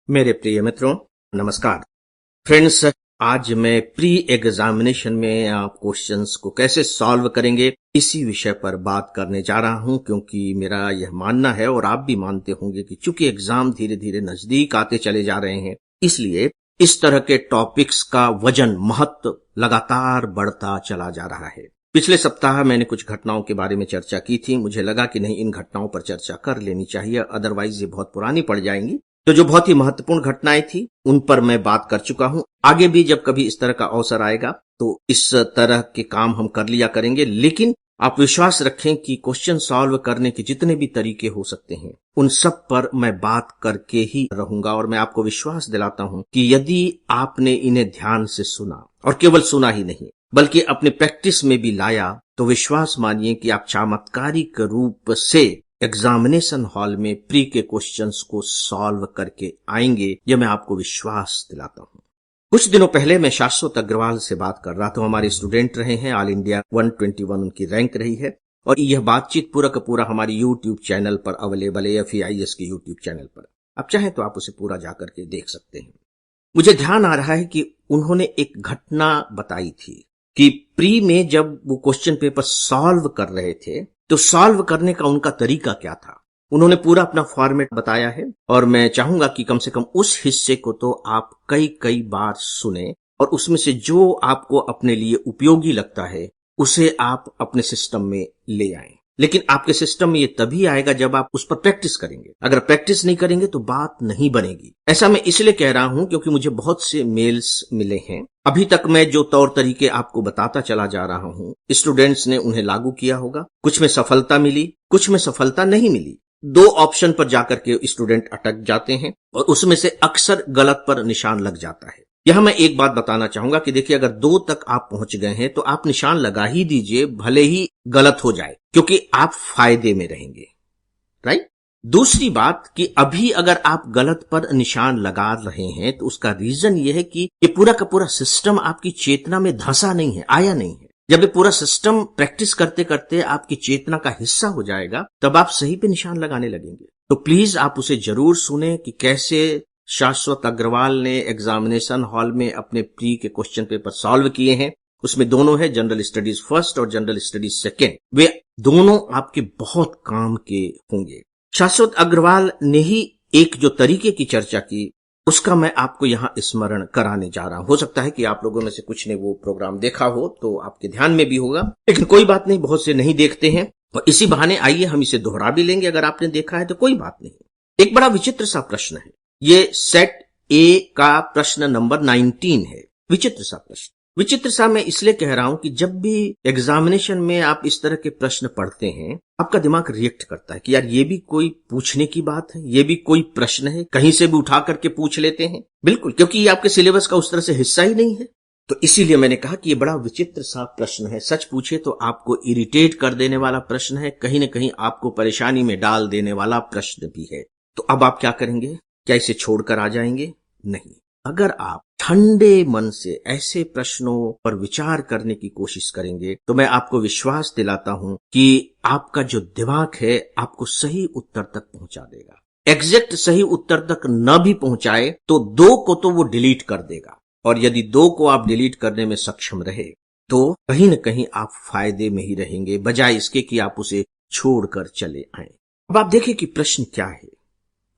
मेरे प्रिय मित्रों, नमस्कार। फ्रेंड्स, आज मैं प्री एग्जामिनेशन में आप क्वेश्चंस को कैसे सॉल्व करेंगे इसी विषय पर बात करने जा रहा हूं, क्योंकि मेरा यह मानना है और आप भी मानते होंगे कि चूंकि एग्जाम धीरे धीरे नजदीक आते चले जा रहे हैं, इसलिए इस तरह के टॉपिक्स का वजन, महत्व लगातार बढ़ता चला जा रहा है। पिछले सप्ताह मैंने कुछ घटनाओं के बारे में चर्चा की थी। मुझे लगा कि नहीं, इन घटनाओं पर चर्चा कर लेनी चाहिए, अदरवाइज ये बहुत पुरानी पड़ जाएंगी। तो जो बहुत ही महत्वपूर्ण घटनाएं थी उन पर मैं बात कर चुका हूं। आगे भी जब कभी इस तरह का अवसर आएगा तो इस तरह के काम हम कर लिया करेंगे, लेकिन आप विश्वास रखें कि क्वेश्चन सॉल्व करने के जितने भी तरीके हो सकते हैं उन सब पर मैं बात करके ही रहूंगा। और मैं आपको विश्वास दिलाता हूं कि यदि आपने इन्हें ध्यान से सुना, और केवल सुना ही नहीं बल्कि अपने प्रैक्टिस में भी लाया, तो विश्वास मानिए कि आप चमत्कारिक रूप से एग्जामिनेशन हॉल में प्री के क्वेश्चंस को सॉल्व करके आएंगे। यह मैं आपको विश्वास दिलाता हूं। कुछ दिनों पहले मैं शाश्वत अग्रवाल से बात कर रहा था। हमारे स्टूडेंट रहे हैं, ऑल इंडिया 121 उनकी रैंक रही है, और यह बातचीत पूरा का पूरा हमारे यूट्यूब चैनल पर अवेलेबल है, FEIS के यूट्यूब चैनल पर। आप चाहें तो आप उसे पूरा जाकर के देख सकते हैं। मुझे ध्यान आ रहा है कि उन्होंने एक घटना बताई थी कि प्री में जब वो क्वेश्चन पेपर सॉल्व कर रहे थे तो सॉल्व करने का उनका तरीका क्या था। उन्होंने पूरा अपना फॉर्मेट बताया है, और मैं चाहूंगा कि कम से कम उस हिस्से को तो आप कई कई बार सुने, और उसमें से जो आपको अपने लिए उपयोगी लगता है उसे आप अपने सिस्टम में ले आएं। लेकिन आपके सिस्टम में ये तभी आएगा जब आप उस पर प्रैक्टिस करेंगे। अगर प्रैक्टिस नहीं करेंगे तो बात नहीं बनेगी। ऐसा मैं इसलिए कह रहा हूं क्योंकि मुझे बहुत से मेल्स मिले हैं। अभी तक मैं जो तौर तरीके आपको बताता चला जा रहा हूं, स्टूडेंट्स ने उन्हें लागू किया होगा। कुछ में सफलता मिली, कुछ में सफलता नहीं मिली। 2 ऑप्शन पर जाकर के स्टूडेंट अटक जाते हैं और उसमें से अक्सर गलत पर निशान लग जाता है। यहां मैं एक बात बताना चाहूंगा कि देखिए, अगर 2 तक आप पहुंच गए हैं तो आप निशान लगा ही दीजिए, भले ही गलत हो जाए, क्योंकि आप फायदे में रहेंगे। राइट। दूसरी बात कि अभी अगर आप गलत पर निशान लगा रहे हैं तो उसका रीजन यह है कि ये पूरा का पूरा सिस्टम आपकी चेतना में धंसा नहीं है, आया नहीं है। जब ये पूरा सिस्टम प्रैक्टिस करते करते आपकी चेतना का हिस्सा हो जाएगा, तब आप सही पे निशान लगाने लगेंगे। तो प्लीज आप उसे जरूर सुने कि कैसे शाश्वत अग्रवाल ने एग्जामिनेशन हॉल में अपने प्री के क्वेश्चन पेपर सॉल्व किए हैं। उसमें दोनों है, जनरल स्टडीज फर्स्ट और जनरल स्टडीज सेकेंड। वे दोनों आपके बहुत काम के होंगे। शाश्वत अग्रवाल ने ही एक जो तरीके की चर्चा की उसका मैं आपको यहां स्मरण कराने जा रहा हूं। हो सकता है कि आप लोगों में से कुछ ने वो प्रोग्राम देखा हो तो आपके ध्यान में भी होगा, लेकिन कोई बात नहीं, बहुत से नहीं देखते हैं, और इसी बहाने आइए हम इसे दोहरा भी लेंगे। अगर आपने देखा है तो कोई बात नहीं। एक बड़ा विचित्र सा प्रश्न है। ये सेट ए का प्रश्न नंबर 19 है। विचित्र सा प्रश्न। विचित्र सा मैं इसलिए कह रहा हूं कि जब भी एग्जामिनेशन में आप इस तरह के प्रश्न पढ़ते हैं, आपका दिमाग रिएक्ट करता है कि यार ये भी कोई पूछने की बात है, ये भी कोई प्रश्न है, कहीं से भी उठा करके पूछ लेते हैं। बिल्कुल, क्योंकि ये आपके सिलेबस का उस तरह से हिस्सा ही नहीं है। तो इसीलिए मैंने कहा कि ये बड़ा विचित्र सा प्रश्न है। सच पूछे तो आपको इरिटेट कर देने वाला प्रश्न है, कहीं न कहीं आपको परेशानी में डाल देने वाला प्रश्न भी है। तो अब आप क्या करेंगे? क्या इसे छोड़कर आ जाएंगे? नहीं। अगर आप ठंडे मन से ऐसे प्रश्नों पर विचार करने की कोशिश करेंगे तो मैं आपको विश्वास दिलाता हूं कि आपका जो दिमाग है आपको सही उत्तर तक पहुंचा देगा। एग्जैक्ट सही उत्तर तक न भी पहुंचाए तो 2 को तो वो डिलीट कर देगा, और यदि 2 को आप डिलीट करने में सक्षम रहे तो कहीं न कहीं आप फायदे में ही रहेंगे, बजाय इसके कि आप उसे छोड़कर चले आए। अब आप देखिए कि प्रश्न क्या है।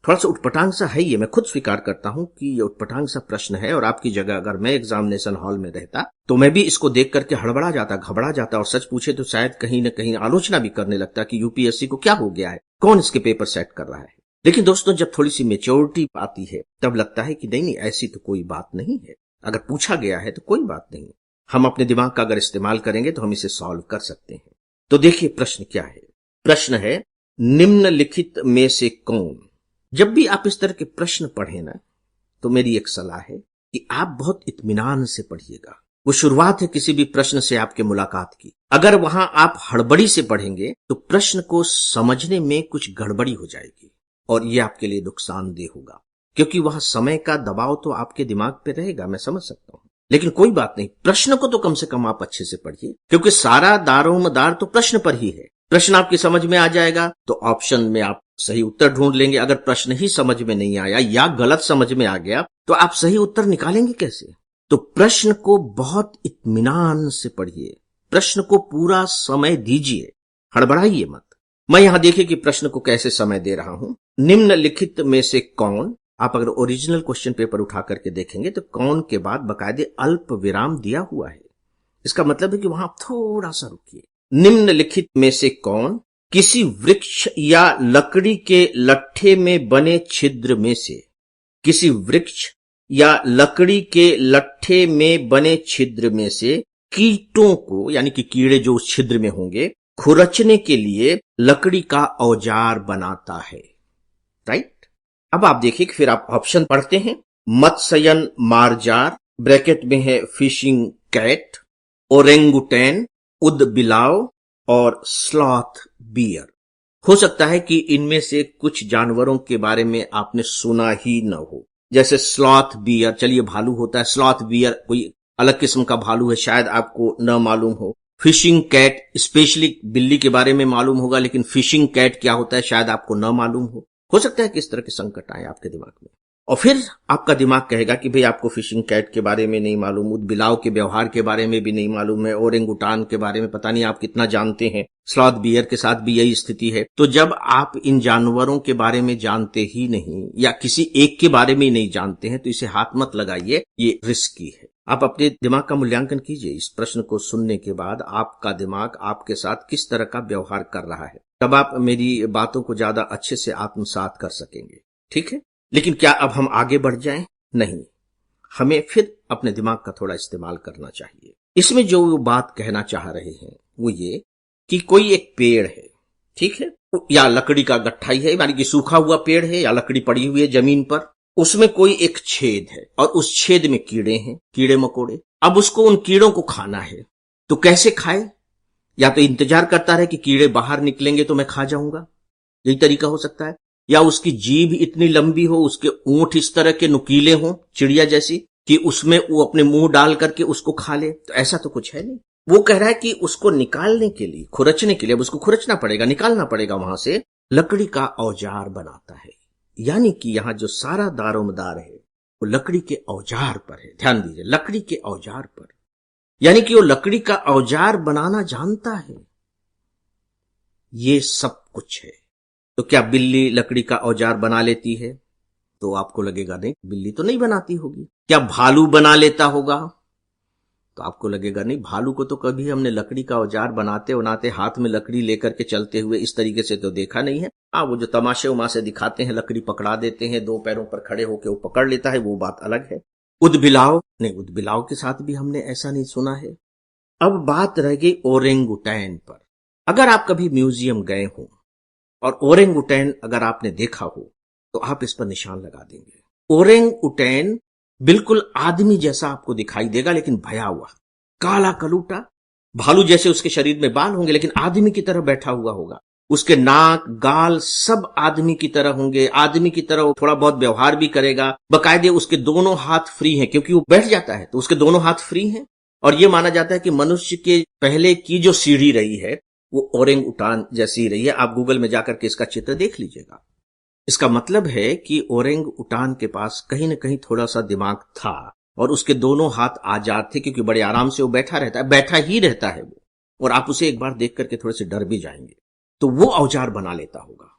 थोड़ा सा उटपटांग सा है ये, मैं खुद स्वीकार करता हूं कि ये उटपटांग सा प्रश्न है, और आपकी जगह अगर मैं एग्जामिनेशन हॉल में रहता तो मैं भी इसको देख करके हड़बड़ा जाता, घबरा जाता, और सच पूछे तो शायद कहीं न कहीं आलोचना भी करने लगता कि यूपीएससी को क्या हो गया है, कौन इसके पेपर सेट कर रहा है। लेकिन दोस्तों, जब थोड़ी सी मेच्योरिटी आती है तब लगता है कि नहीं, ऐसी तो कोई बात नहीं है। अगर पूछा गया है तो कोई बात नहीं, हम अपने दिमाग का अगर इस्तेमाल करेंगे तो हम इसे सॉल्व कर सकते हैं। तो देखिए प्रश्न क्या है। प्रश्न है, निम्नलिखित में से कौन। जब भी आप इस तरह के प्रश्न पढ़े ना, तो मेरी एक सलाह है कि आप बहुत इत्मीनान से पढ़िएगा। वो शुरुआत है किसी भी प्रश्न से आपके मुलाकात की। अगर वहां आप हड़बड़ी से पढ़ेंगे तो प्रश्न को समझने में कुछ गड़बड़ी हो जाएगी, और ये आपके लिए नुकसानदेह होगा, क्योंकि वहां समय का दबाव तो आपके दिमाग पे रहेगा, मैं समझ सकता हूं। लेकिन कोई बात नहीं, प्रश्न को तो कम से कम आप अच्छे से पढ़िए, क्योंकि सारा दारोमदार तो प्रश्न पर ही है। प्रश्न आपकी समझ में आ जाएगा तो ऑप्शन में आप सही उत्तर ढूंढ लेंगे। अगर प्रश्न ही समझ में नहीं आया या गलत समझ में आ गया तो आप सही उत्तर निकालेंगे कैसे? तो प्रश्न को बहुत इत्मीनान से पढ़िए, प्रश्न को पूरा समय दीजिए, हड़बड़ाइए मत। मैं यहां देखिए कि प्रश्न को कैसे समय दे रहा हूं। निम्नलिखित में से कौन, आप अगर ओरिजिनल क्वेश्चन पेपर उठा करके देखेंगे तो कौन के बाद बाकायदे अल्प विराम दिया हुआ है। इसका मतलब है कि वहां थोड़ा सा रुकिए। निम्नलिखित में से कौन किसी वृक्ष या लकड़ी के लट्ठे में बने छिद्र में से, किसी वृक्ष या लकड़ी के लट्ठे में बने छिद्र में से कीटों को, यानी कि कीड़े जो उस छिद्र में होंगे, खुरचने के लिए लकड़ी का औजार बनाता है। राइट। अब आप देखिए कि फिर आप ऑप्शन पढ़ते हैं। मत्स्यन मारजार, ब्रैकेट में है फिशिंग कैट, ओरेंगुटैन, उदबिलाव और स्लॉथ बियर। हो सकता है कि इनमें से कुछ जानवरों के बारे में आपने सुना ही न हो, जैसे स्लॉथ बियर। चलिए, भालू होता है, स्लॉथ बियर कोई अलग किस्म का भालू है, शायद आपको न मालूम हो। फिशिंग कैट, स्पेशली बिल्ली के बारे में मालूम होगा, लेकिन फिशिंग कैट क्या होता है शायद आपको न मालूम हो सकता है कि इस तरह के संकट आए आपके दिमाग में, और फिर आपका दिमाग कहेगा कि भाई आपको फिशिंग कैट के बारे में नहीं मालूम, उदबिलाव के व्यवहार के बारे में भी नहीं मालूम है, ओरेंगुटान के बारे में पता नहीं आप कितना जानते हैं, स्लॉथ बियर के साथ भी यही स्थिति है। तो जब आप इन जानवरों के बारे में जानते ही नहीं या किसी एक के बारे में ही नहीं जानते हैं तो इसे हाथ मत लगाइए, ये रिस्की है। आप अपने दिमाग का मूल्यांकन कीजिए। इस प्रश्न को सुनने के बाद आपका दिमाग आपके साथ किस तरह का व्यवहार कर रहा है, तब आप मेरी बातों को ज्यादा अच्छे से आत्मसात कर सकेंगे। ठीक है, लेकिन क्या अब हम आगे बढ़ जाएं? नहीं, हमें फिर अपने दिमाग का थोड़ा इस्तेमाल करना चाहिए। इसमें जो वो बात कहना चाह रहे हैं वो ये कि कोई एक पेड़ है, ठीक है, या लकड़ी का गट्ठा ही है, यानी कि सूखा हुआ पेड़ है या लकड़ी पड़ी हुई है जमीन पर, उसमें कोई एक छेद है और उस छेद में कीड़े हैं, कीड़े मकोड़े। अब उसको उन कीड़ों को खाना है, तो कैसे खाए? या तो इंतजार करता रहे कि कीड़े बाहर निकलेंगे तो मैं खा जाऊंगा, यही तरीका हो सकता है। या उसकी जीभ इतनी लंबी हो, उसके ऊंट इस तरह के नुकीले हों, चिड़िया जैसी, कि उसमें वो अपने मुंह डाल करके उसको खा ले। तो ऐसा तो कुछ है नहीं। वो कह रहा है कि उसको निकालने के लिए, खुरचने के लिए, अब उसको खुरचना पड़ेगा, निकालना पड़ेगा वहां से, लकड़ी का औजार बनाता है। यानी कि यहां जो सारा दारोमदार है वो लकड़ी के औजार पर है। ध्यान दीजिए, लकड़ी के औजार पर, यानी कि वो लकड़ी का औजार बनाना जानता है। ये सब कुछ है। तो क्या बिल्ली लकड़ी का औजार बना लेती है? तो आपको लगेगा नहीं, बिल्ली तो नहीं बनाती होगी। क्या भालू बना लेता होगा? तो आपको लगेगा नहीं, भालू को तो कभी हमने लकड़ी का औजार बनाते बनाते हाथ में लकड़ी लेकर के चलते हुए इस तरीके से तो देखा नहीं है। हाँ, वो जो तमाशे उमाशे दिखाते हैं, लकड़ी पकड़ा देते हैं, दो पैरों पर खड़े होकर वो पकड़ लेता है, वो बात अलग है। उदबिलाव नहीं, उदबिलाव के साथ भी हमने ऐसा नहीं सुना है। अब बात रह गई ओरेंगुटैन पर। अगर आप कभी म्यूजियम गए हो और ओरेंगुटैन अगर आपने देखा हो तो आप इस पर निशान लगा देंगे। ओरेंगुटैन बिल्कुल आदमी जैसा आपको दिखाई देगा, लेकिन भया हुआ, काला कलूटा, भालू जैसे उसके शरीर में बाल होंगे, लेकिन आदमी की तरह बैठा हुआ होगा। उसके नाक गाल सब आदमी की तरह होंगे, आदमी की तरह वो थोड़ा बहुत व्यवहार भी करेगा। बकायदे उसके दोनों हाथ फ्री हैं, क्योंकि वो बैठ जाता है तो उसके दोनों हाथ फ्री हैं। और यह माना जाता है कि मनुष्य के पहले की जो सीढ़ी रही है वो ओरेंगुटान जैसी ही रही है। आप गूगल में जाकर के इसका चित्र देख लीजिएगा। इसका मतलब है कि ओरेंगुटान के पास कहीं न कहीं थोड़ा सा दिमाग था और उसके दोनों हाथ आजाद थे, क्योंकि बड़े आराम से वो बैठा रहता है, बैठा ही रहता है वो, और आप उसे एक बार देख करके थोड़े से डर भी जाएंगे। तो वो औजार बना लेता होगा,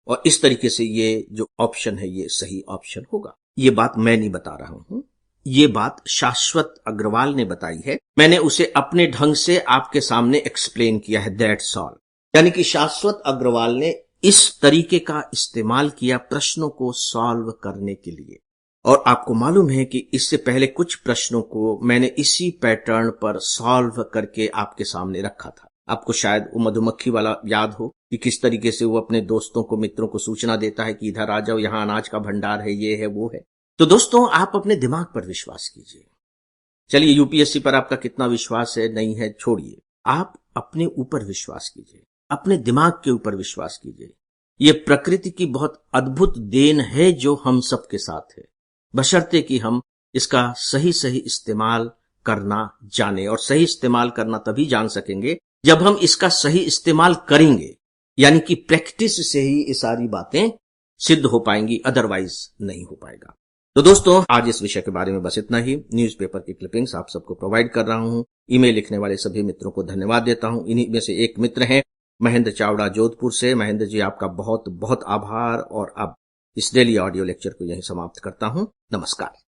और इस तरीके से ये जो ऑप्शन है ये सही ऑप्शन होगा। ये बात मैं नहीं बता रहा हूं, ये बात शाश्वत अग्रवाल ने बताई है। मैंने उसे अपने ढंग से आपके सामने एक्सप्लेन किया है, दैट्स ऑल। यानी कि शाश्वत अग्रवाल ने इस तरीके का इस्तेमाल किया प्रश्नों को सॉल्व करने के लिए। और आपको मालूम है कि इससे पहले कुछ प्रश्नों को मैंने इसी पैटर्न पर सॉल्व करके आपके सामने रखा था। आपको शायद वो मधुमक्खी वाला याद हो कि किस तरीके से वो अपने दोस्तों को, मित्रों को सूचना देता है कि इधर आ जाओ, यहां अनाज का भंडार है, ये है, वो है। तो दोस्तों, आप अपने दिमाग पर विश्वास कीजिए। चलिए, यूपीएससी पर आपका कितना विश्वास है नहीं है छोड़िए, आप अपने ऊपर विश्वास कीजिए, अपने दिमाग के ऊपर विश्वास कीजिए। ये प्रकृति की बहुत अद्भुत देन है जो हम सबके साथ है, बशर्ते कि हम इसका सही सही इस्तेमाल करना जाने। और सही इस्तेमाल करना तभी जान सकेंगे जब हम इसका सही इस्तेमाल करेंगे। यानी कि प्रैक्टिस से ही ये सारी बातें सिद्ध हो पाएंगी, अदरवाइज नहीं हो पाएगा। तो दोस्तों, आज इस विषय के बारे में बस इतना ही। न्यूज़पेपर की क्लिपिंग्स आप सबको प्रोवाइड कर रहा हूं। ईमेल लिखने वाले सभी मित्रों को धन्यवाद देता हूं। इन्हीं में से एक मित्र हैं महेंद्र चावड़ा जोधपुर से। महेंद्र जी, आपका बहुत बहुत आभार। और अब इस डेली ऑडियो लेक्चर को यहीं समाप्त करता हूं। नमस्कार।